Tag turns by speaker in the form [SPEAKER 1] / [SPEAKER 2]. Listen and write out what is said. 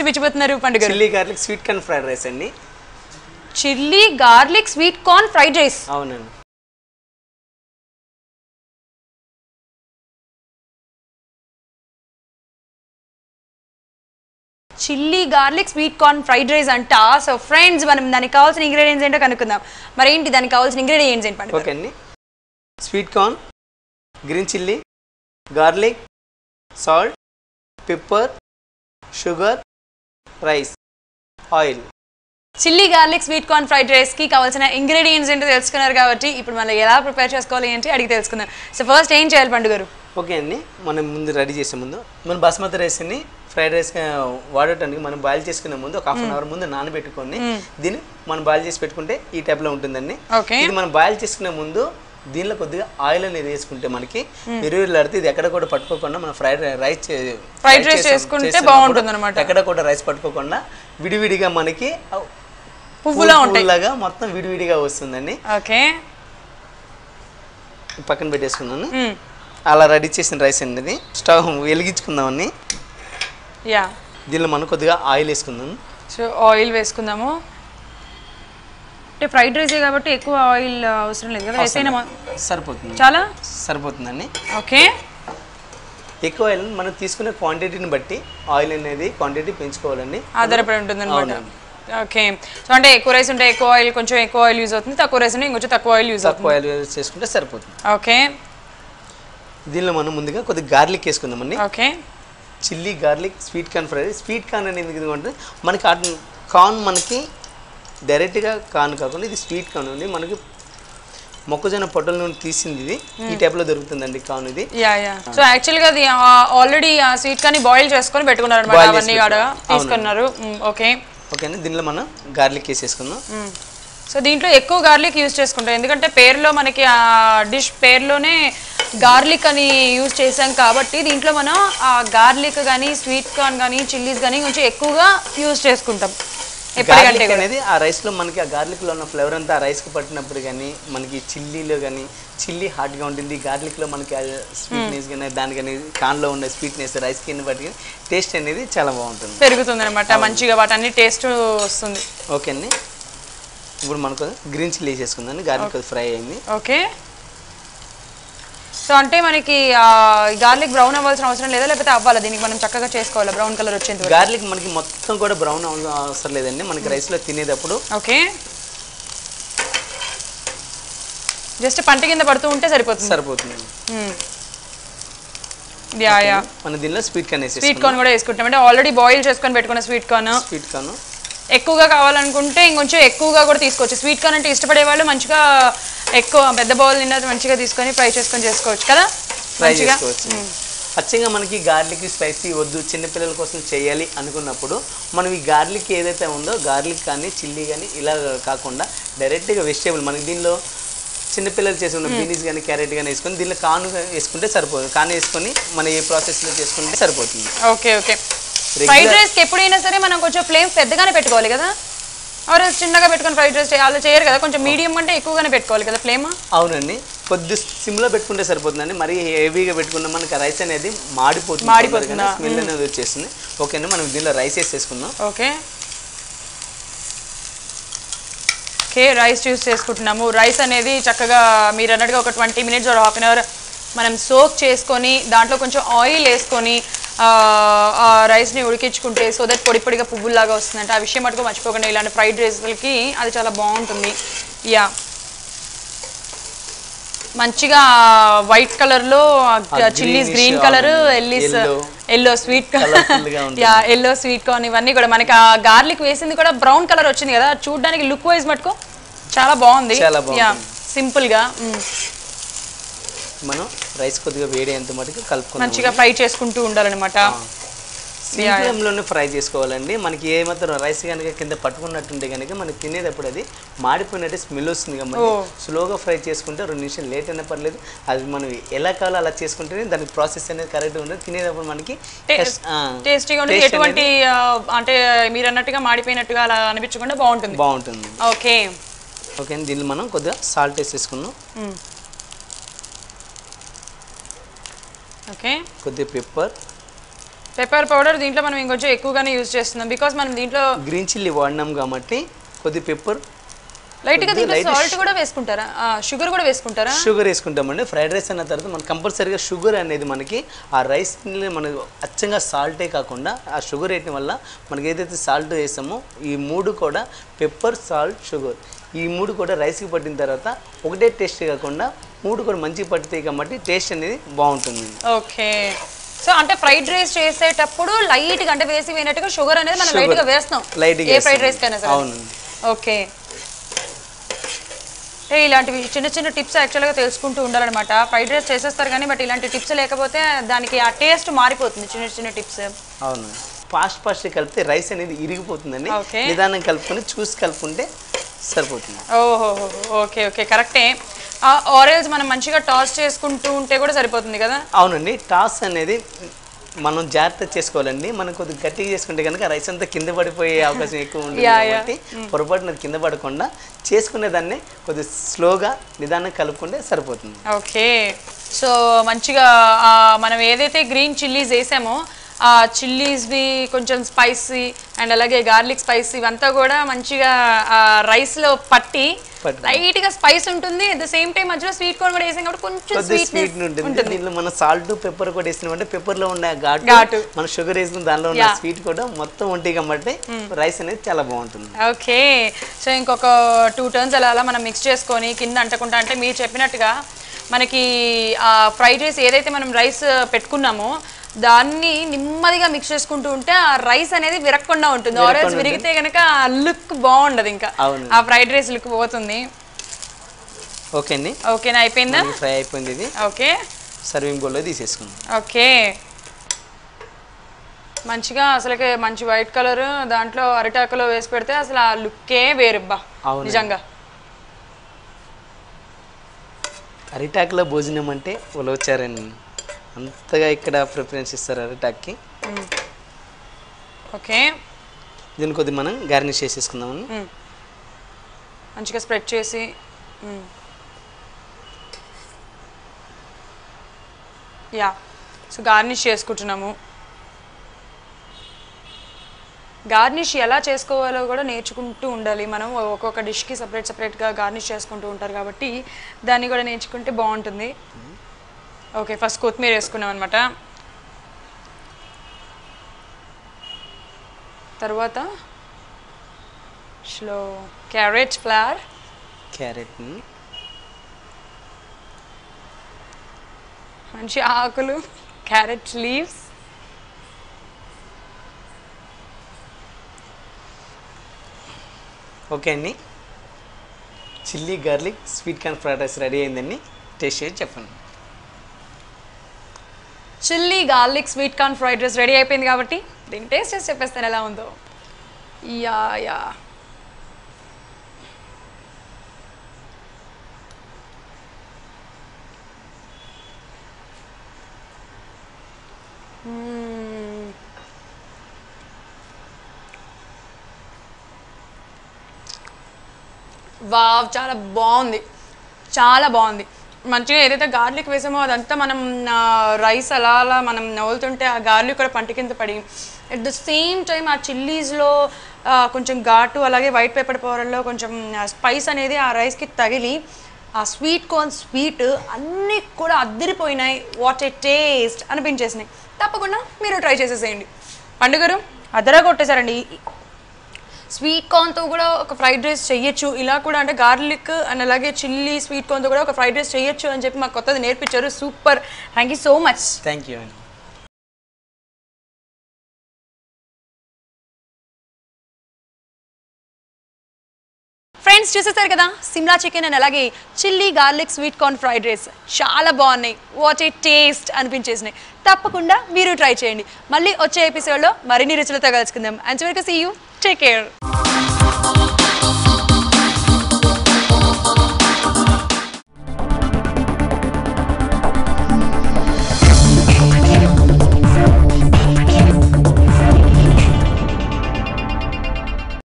[SPEAKER 1] చూపించబోతున్నారు పండుగ?
[SPEAKER 2] Chilli garlic sweet corn fried rice అండి.
[SPEAKER 1] Chilli garlic sweet corn fried rice.
[SPEAKER 2] అవునండి.
[SPEAKER 1] Chilli garlic sweet corn fried rice అంట. So friends, మనం దానికి కావాల్సిన ఇంగ్రీడియంట్స్ ఏంటో కనుక్కుందాం. మరి ఏంటి దానికి కావాల్సిన ఇంగ్రీడియంట్స్ ఏంటి?
[SPEAKER 2] ఓకే అండి. Sweet corn, green chilli, garlic, salt, pepper, sugar, rice, oil.
[SPEAKER 1] Chilli garlic sweet corn fried రైస్కి కావాల్సిన ఇంగ్రీడియంట్స్ ఏంటో తెలుసుకున్నారు కాబట్టి ఇప్పుడు మనం ఎలా ప్రిపేర్ చేసుకోవాలి ఏంటి అడిగి తెలుసుకుందాం. సో ఫస్ట్ ఏం చేయాలి పండుగరు?
[SPEAKER 2] ఓకే అండి, మనం ముందు రెడీ చేసే ముందు మనం బాస్మతి రైస్ని ఫ్రైడ్ రైస్ వాడటానికి మనం బాయిల్ చేసుకునే ముందు ఒక 1/2 అవర్ ముందు నానబెట్టుకొని దీన్ని మనం బాయిల్ చేసి పెట్టుకుంటే ఈ టైప్లో ఉంటుందండి. ఇది మనం బాయిల్ చేసుకునే ముందు దీనిలో కొద్దిగా ఆయిల్ అనేది వేసుకుంటే మనకి విరువిరులాడితే ఇది ఎక్కడ కూడా పట్టుకోకుండా మనం ఫ్రైడ్ రైస్
[SPEAKER 1] చేసుకుంటే బాగుంటుంది అనమాట.
[SPEAKER 2] ఎక్కడ కూడా రైస్ పట్టుకోకుండా విడివిడిగా మనకి పువ్వులాగా మొత్తం విడివిడిగా వస్తుందండి.
[SPEAKER 1] ఓకే,
[SPEAKER 2] పక్కన పెట్టేసుకున్నాను. అలా రెడీ చేసిన రైస్ అనేది స్టవ్ వెలిగించుకుందామని. దీనిలో మనం కొద్దిగా ఆయిల్ వేసుకుందాం.
[SPEAKER 1] సో ఆయిల్ వేసుకుందాము. అంటే ఫ్రైడ్ రైస్ కాబట్టి ఎక్కువ ఆయిల్ అవసరం లేదు కదా, వేసేనా
[SPEAKER 2] సరిపోతుంది,
[SPEAKER 1] చాలా
[SPEAKER 2] సరిపోతుందండి.
[SPEAKER 1] ఓకే,
[SPEAKER 2] ఎక్కువ ఆయిల్ మనం తీసుకునే క్వాంటిటీని బట్టి ఆయిల్ అనేది క్వాంటిటీ పెంచుకోవాలండి,
[SPEAKER 1] ఆధారపడి ఉంటుంది అనమాట. ఓకే, సో అంటే ఎక్కువ రైస్ ఉంటే ఎక్కువ ఆయిల్, కొంచెం ఎక్కువ ఆయిల్ యూజ్ అవుతుంది. తక్కువ రైస్ ఉంటే ఇంకొంచెం తక్కువ ఆయిల్ యూజ్ అవుతుంది.
[SPEAKER 2] తక్కువ ఆయిల్ యూజ్ చేసుకుంటే సరిపోతుంది.
[SPEAKER 1] ఓకే,
[SPEAKER 2] దీనిలో మనం ముందుగా కొద్దిగా గార్లిక్ వేసుకుందామండి.
[SPEAKER 1] Okay,
[SPEAKER 2] chilli garlic sweet corn fry. Sweet corn అనేది ఎందుకంటే మనకి కార్న్ మనకి డైరెక్ట్గా కార్న్ కాకుండా ఇది స్వీట్ కార్న్ ఉంది. మనకి మొక్కజొన్న పొట్టల నుండి తీసింది ఇది ఈ టైప్లో దొరుకుతుందండి కార్న్ ఇది.
[SPEAKER 1] సో యాక్చువల్గా అది ఆల్రెడీ ఆ స్వీట్ కార్న్ బాయిల్ చేసుకొని పెట్టుకున్నారు అనమాట, అవన్నీ తీసుకున్నారు. ఓకే,
[SPEAKER 2] ఓకేనా. దీనిలో మనం గార్లిక్ వేసేసుకుందాం.
[SPEAKER 1] సో దీంట్లో ఎక్కువ గార్లిక్ యూజ్ చేసుకుంటాం ఎందుకంటే పేరులో మనకి ఆ డిష్ పేరులోనే గార్లిక్ అని యూజ్ చేసాం కాబట్టి దీంట్లో మనం ఆ గార్లిక్ కానీ స్వీట్ కార్న్ కానీ చిల్లీస్ కానీ కొంచెం ఎక్కువగా యూజ్ చేసుకుంటాం.
[SPEAKER 2] గార్లిక్ అనేది ఆ రైస్లో మనకి ఆ గార్లిక్లో ఉన్న ఫ్లేవర్ అంతా ఆ రైస్కి పట్టినప్పుడు కానీ మనకి చిల్లీలో కానీ చిల్లీ హాట్గా ఉంటుంది, గార్లిక్లో మనకి స్వీట్నెస్ కానీ దాని కానీ కార్న్లో ఉండే స్వీట్నెస్ రైస్కి బట్టి టేస్ట్ అనేది చాలా బాగుంటుంది,
[SPEAKER 1] పెరుగుతుంది అనమాట. మంచిగా వాటన్ని టేస్ట్ వస్తుంది.
[SPEAKER 2] ఓకే అండి. ఇప్పుడు మనకు గ్రీన్ చిల్లీ వేసేసుకుందాం. గార్లిక్ ఫ్రై అయింది.
[SPEAKER 1] ఓకే, సో అంటే మనకి గార్లిక్ బ్రౌన్ అవ్వాల్సిన అవసరం లేదా, లేకపోతే అవ్వాలా? దీనికి మనం చక్కగా చేసుకోవాలా బ్రౌన్ కలర్ వచ్చేంత?
[SPEAKER 2] గార్లిక్ మనకి మొత్తం కూడా బ్రౌన్ అవసరం లేదండి, మనకి రైస్లో తినేటప్పుడు.
[SPEAKER 1] ఓకే, జస్ట్ పంట కింద పడుతూ ఉంటే
[SPEAKER 2] సరిపోతుంది. మన దీనిలో స్వీట్ కార్న్
[SPEAKER 1] కూడా వేసుకుంటాం. అంటే ఆల్రెడీ బాయిల్ చేసుకొని పెట్టుకున్న స్వీట్ కార్న్ ఎక్కువగా కావాలనుకుంటే ఇంకొంచెం ఎక్కువగా కూడా తీసుకోవచ్చు. స్వీట్ కార్న్ అంటే ఇష్టపడే వాళ్ళు మంచిగా ఎక్కువ పెద్ద బౌల్ నిండా మంచిగా తీసుకొని ఫ్రై చేసుకొని చేసుకోవచ్చు కదా,
[SPEAKER 2] ఫ్రై చేసుకోవచ్చు. అచ్చంగా మనకి గార్లిక్ స్పైసీ వద్దు, చిన్నపిల్లల కోసం చేయాలి అనుకున్నప్పుడు మనం ఈ గార్లిక్ ఏదైతే ఉందో గార్లిక్ కానీ చిల్లీ కానీ ఇలా కాకుండా డైరెక్ట్గా వెజిటేబుల్ మనకి దీనిలో చిన్నపిల్లలు చేసుకున్న బీనీస్ కానీ క్యారెట్ కానీ వేసుకొని దీనిలో కాను వేసుకుంటే సరిపోతుంది. కాను వేసుకొని మనం ఏ ప్రాసెస్లో చేసుకుంటే సరిపోతుంది.
[SPEAKER 1] Okay, okay. ఫ్రైడ్ రైస్కి ఎప్పుడైనా సరే మనం కొంచెం ఫ్లేమ్ పెద్దగానే పెట్టుకోవాలి కదా, ఆర్ చిన్నగా పెట్టుకొని ఫ్రైడ్ రైస్ అలా చేయరు కదా, కొంచెం మీడియం అంటే ఎక్కువగానే పెట్టుకోవాలి కదా ఫ్లేమ్?
[SPEAKER 2] అవునండి, కొద్ది సిమ్లో పెట్టుకుంటే సరిపోతుందండి. మరి హెవీగా పెట్టుకున్న మనకి రైస్ అనేది మాడిపోతుంది, స్మెల్ అనేది వచ్చేస్తుంది. ఓకేనా, మనం దీనిలో రైస్ వేసేసుకుందాం.
[SPEAKER 1] ఓకే, ఓకే, రైస్ యూస్ చేసుకుంటున్నాము. రైస్ అనేది చక్కగా మీరు అన్నట్టుగా ఒక 20 minutes or half an hour మనం సోక్ చేసుకొని దాంట్లో కొంచెం ఆయిల్ వేసుకొని ఆ రైస్ని ఉడికించుకుంటే సో దట్ పొడి పొడిగా పువ్వులాగా వస్తుందంటే ఆ విషయం మటుకు మర్చిపోకుండా. ఇలాంటి ఫ్రైడ్ రైస్లకి అది చాలా బాగుంటుంది. మంచిగా వైట్ కలర్లో chillies, green colour, yellow sweet yellow sweet corn ఇవన్నీ కూడా మనకి ఆ గార్లిక్ వేసింది కూడా బ్రౌన్ కలర్ వచ్చింది కదా, చూడడానికి లుక్ వైజ్ మటుకు చాలా బాగుంది. సింపుల్గా
[SPEAKER 2] మనం రైస్ కొద్దిగా వేడేంత మటుకు కలుపుకొని
[SPEAKER 1] మంచిగా ఫ్రై చేసుకుంటూ ఉండాలన్నమాట.
[SPEAKER 2] సింపుల్లోనే ఫ్రై చేసుకోవాలండి. మనకి ఏమాత్రం రైస్ కనుక కింద పట్టుకున్నట్టుంటే కనుక మనకి తినేటప్పుడు అది మాడిపోయినట్టు స్మెల్ వస్తుంది కాబట్టి స్లోగా ఫ్రై చేసుకుంటే 2 నిమిషాలు లేట్ అయినా పర్లేదు. అది మనం ఎలా కావాలో అలా చేసుకుంటేనే దానికి ప్రాసెస్ అనేది కరెక్ట్గా ఉంటుంది. తినేటప్పుడు మనకి
[SPEAKER 1] టేస్టీగా ఉంటుంది. ఎటువంటి అంటే మీరు అన్నట్టుగా మాడిపోయినట్టుగా అలా అనిపించకుండా బాగుంటుంది. Okay,
[SPEAKER 2] okay. దీన్ని మనం కొద్దిగా సాల్ట్ వేసేసుకున్నాం.
[SPEAKER 1] ఓకే,
[SPEAKER 2] కొద్దిగా పెప్పర్,
[SPEAKER 1] పెప్పర్ పౌడర్ దీంట్లో మనం ఇంకొంచెం ఎక్కువగానే యూజ్ చేస్తున్నాం బికాస్ మనం దీంట్లో
[SPEAKER 2] గ్రీన్ చిల్లీ వాడినాం కాబట్టి కొద్ది పెప్పర్
[SPEAKER 1] లైట్గా దీంట్లో సాల్ట్ కూడా వేసుకుంటారా షుగర్ కూడా వేసుకుంటారా
[SPEAKER 2] షుగర్ వేసుకుంటామండి ఫ్రైడ్ రైస్ అన్న తర్వాత మనం కంపల్సరీగా షుగర్ అనేది మనకి ఆ రైస్ని మనకు అచ్చంగా సాల్టే కాకుండా ఆ షుగర్ వేయటం వల్ల మనకి ఏదైతే సాల్ట్ వేసామో ఈ మూడు కూడా పెప్పర్ సాల్ట్ షుగర్ ఈ మూడు కూడా రైస్కి పట్టిన తర్వాత ఒకటే టేస్ట్ కాకుండా మూడు కూడా మంచిగా పట్టుతాయి కాబట్టి టేస్ట్ అనేది బాగుంటుంది.
[SPEAKER 1] ఓకే సో అంటే ఫ్రైడ్ రైస్ చేసేటప్పుడు లైట్గా అంటే వేసినట్టుగా షుగర్ అనేది మనం లైట్గా వేస్తాం ఏ ఫ్రైడ్ రైస్ కైనా సరే.
[SPEAKER 2] అవునండి.
[SPEAKER 1] ఓకే అంటే ఇలాంటివి చిన్న చిన్న టిప్స్ యాక్చువల్గా తెలుసుకుంటూ ఉండాలన్నమాట. ఫ్రైడ్ రైస్ చేసేస్తారు కానీ బట్ ఇలాంటి టిప్స్ లేకపోతే దానికి ఆ టేస్ట్ మారిపోతుంది. చిన్న చిన్న టిప్స్.
[SPEAKER 2] అవును ఫాస్ట్ కలిపితే రైస్ అనేది ఇరిగిపోతుందండి.
[SPEAKER 1] ఓకే
[SPEAKER 2] నిదానం కలుపుకొని చూసి కలుపుకుంటే సరిపోతుంది.
[SPEAKER 1] ఓహో ఓకే ఓకే కరెక్టే. ఆరెల్స్ మనం మంచిగా టాస్ చేసుకుంటూ ఉంటే కూడా సరిపోతుంది కదా.
[SPEAKER 2] అవునండి టాస్ అనేది మనం జాగ్రత్త చేసుకోవాలండి. మనం కొద్దిగా గట్టిగా చేసుకుంటే కనుక రైస్ అంతా కింద పడిపోయే అవకాశం ఎక్కువ ఉంటుంది కాబట్టి పొరపాటున కింద పడకుండా చేసుకునే దాన్ని కొద్దిగా స్లోగా నిదానం కలుపుకుంటే సరిపోతుంది.
[SPEAKER 1] ఓకే సో మంచిగా మనం ఏదైతే గ్రీన్ చిల్లీస్ వేసామో ఆ చిల్లీస్వి కొంచెం స్పైసీ అండ్ అలాగే గార్లిక్ స్పైసీ ఇవంతా కూడా మంచిగా రైస్లో పట్టి లైట్గా స్పైస్ ఉంటుంది. అట్ ద సేమ్ టైం మధ్యలో స్వీట్ కార్న్ కూడా వేసాం కాబట్టి కొంచెం స్వీట్
[SPEAKER 2] ఉంటుంది. దీంట్లో మనం సాల్ట్ పెప్పర్ కూడా వేసినామంటే పెప్పర్లో ఉన్న ఘాటు మనం షుగర్ వేసిన దానిలో ఉన్న స్వీట్ కూడా మొత్తం ఉంటాయి కాబట్టి రైస్ అనేది చాలా బాగుంటుంది.
[SPEAKER 1] ఓకే సో ఇంకొక 2 టర్న్స్ అలా మనం మిక్స్ చేసుకొని కింద అంటకుండా అంటే మీరు చెప్పినట్టుగా మనకి ఫ్రైడ్ రైస్ ఏదైతే మనం రైస్ పెట్టుకున్నామో దాన్ని నెమ్మదిగా మిక్స్ చేసుకుంటూ ఉంటే ఆ రైస్ అనేది విరగకుండా ఉంటుంది. ఆరెల్స్ విరిగితే కనుక లుక్ బాగుండదు, ఇంకా ఆ ఫ్రైడ్ రైస్ లుక్ పోతుంది.
[SPEAKER 2] ఓకే అండి.
[SPEAKER 1] ఓకేనా అయిపోయిందా?
[SPEAKER 2] ఫ్రై అయిపోయింది ఇది.
[SPEAKER 1] ఓకే
[SPEAKER 2] సర్వింగ్ బౌల్లో తీసేసుకుందాం.
[SPEAKER 1] ఓకే మంచిగా అసలుకే మంచి వైట్ కలర్ దాంట్లో అరిటాకులో వేసి పెడితే అసలు ఆ లుక్కే వేరుబ్బా నిజంగా.
[SPEAKER 2] అరిటాకులో భోజనం అంటే వాళ్ళు వచ్చారండి అంతగా ఇక్కడ ప్రిఫరెన్స్ ఇస్తారు అరిటాక్కి.
[SPEAKER 1] ఓకే
[SPEAKER 2] దీన్ని కొద్దిగా మనం గార్నిష్ చేసేసుకుందామని
[SPEAKER 1] మంచిగా స్ప్రెడ్ చేసి యా సో గార్నిష్ చేసుకుంటున్నాము. గార్నిష్ ఎలా చేసుకోవాలో కూడా నేర్చుకుంటూ ఉండాలి మనం. ఒక్కొక్క డిష్కి సపరేట్గా గార్నిష్ చేసుకుంటూ ఉంటారు కాబట్టి దాన్ని కూడా నేర్చుకుంటే బాగుంటుంది. ఓకే ఫస్ట్ కొత్తిమీర వేసుకున్నాం అనమాట. తర్వాత క్యారెట్ ఫ్లవర్,
[SPEAKER 2] క్యారెట్
[SPEAKER 1] మంచి ఆకులు, క్యారెట్ లీవ్స్,
[SPEAKER 2] ఓకే అండి. Chilli garlic sweet corn fried rice ready అయిందండి. టేస్ట్ చేసి చెప్పండి.
[SPEAKER 1] Chilli garlic sweet corn fried rice ready అయిపోయింది కాబట్టి దీన్ని టేస్ట్ చేసి చెప్పేస్తాను ఎలా ఉందో. యా యా వావ్ చాలా బాగుంది, చాలా బాగుంది. మంచిగా ఏదైతే గార్లిక్ వేసామో అదంతా మనం రైస్ అలా అలా మనం నవ్వులుతుంటే ఆ గార్లిక్ కూడా పంట కింద పడి అట్ ద సేమ్ టైం ఆ చిల్లీస్లో కొంచెం ఘాటు అలాగే వైట్ పెప్పర్ పౌడర్లో కొంచెం స్పైస్ అనేది ఆ రైస్కి తగిలి ఆ స్వీట్ కార్న్ స్వీట్ అన్నీ కూడా అద్దరిపోయినాయి. వాట్ ఏ టేస్ట్ అనిపించేసినాయి. తప్పకుండా మీరు ట్రై చేసేసేయండి. పండుగరు అదరా కొట్టేశారండి. స్వీట్ కార్న్తో కూడా ఒక ఫ్రైడ్ రైస్ చేయొచ్చు, ఇలా కూడా అంటే గార్లిక్ అండ్ అలాగే చిల్లీ స్వీట్ కార్న్తో కూడా ఒక ఫ్రైడ్ రైస్ చేయొచ్చు అని చెప్పి మాకు కొత్తది నేర్పించారు. Super, thank you so much.
[SPEAKER 2] Thank you అండి.
[SPEAKER 1] ఫ్రెండ్స్ చూసేస్తారు కదా సిమ్లా చికెన్ అండ్ అలాగే chilli garlic sweet corn fried rice చాలా బాగున్నాయి. వాట్ ఏ టేస్ట్ అనిపించేసినాయి. తప్పకుండా మీరు ట్రై చేయండి. మళ్ళీ వచ్చే ఎపిసోడ్లో మరిన్ని రుచులతో కలుసుకుందాం. అంతవరకు సీ యూ, టేక్ కేర్.